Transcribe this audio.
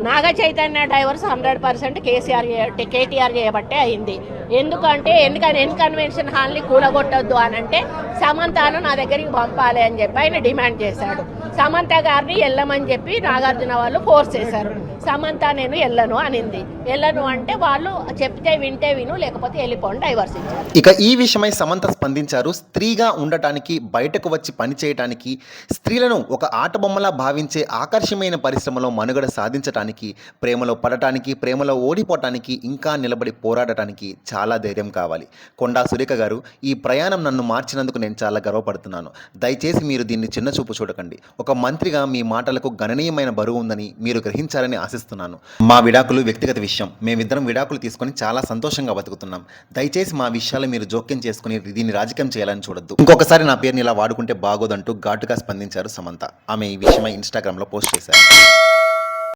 Naga Chaitanya divorce 100% KTR చేయబట్టే అయింది. ఎందుకంటే కన్వెన్షన్ హాల్ని కూలగొట్టొద్దు అని అంటే సమంతను నా దగ్గరికి పంపాలి అని చెప్పి ఆయన డిమాండ్ చేశాడు. సమంత గారిని వెళ్ళమని చెప్పి నాగార్జున వాళ్ళు ఫోర్స్ చేశారు. సమంత నేను వెళ్ళను అనింది. వెళ్ళను అంటే వాళ్ళు చెప్తే వింటే విను, లేకపోతే వెళ్ళిపోండి, డైవర్స్ ఇచ్చారు. ఇక ఈ విషయమై సమంత స్పందించారు. స్త్రీగా ఉండటానికి, బయటకు వచ్చి పని చేయటానికి, స్త్రీలను ఒక ఆటబొమ్మలా భావించే ఆకర్షమైన పరిశ్రమలో మనుగడ సాధించటానికి, ప్రేమలో పడటానికి, ప్రేమలో ఓడిపోవటానికి, ఇంకా నిలబడి పోరాడటానికి చాలా ధైర్యం కావాలి. కొండా సురేఖ గారు, ఈ ప్రయాణం నన్ను మార్చినందుకు నేను చాలా గర్వపడుతున్నాను. దయచేసి మీరు దీన్ని చిన్నచూపు చూడకండి. ఒక మంత్రిగా మీ మాటలకు గణనీయమైన బరువు ఉందని మీరు గ్రహించాలని ఆశిస్తున్నాను. మా విడాకులు వ్యక్తిగత విషయం. మేమిద్దరం విడాకులు తీసుకొని చాలా సంతోషంగా బతుకుతున్నాం. దయచేసి మా విషయాలు మీరు జోక్యం చేసుకుని దీన్ని రాజకీయం చేయాలని చూడొద్దు. ఇంకొకసారి నా పేరుని ఇలా వాడుకుంటే బాగోదంటూ ఘాటుగా స్పందించారు సమంత. ఆమె ఈ విషయమై ఇన్స్టాగ్రామ్లో పోస్ట్ చేశారు.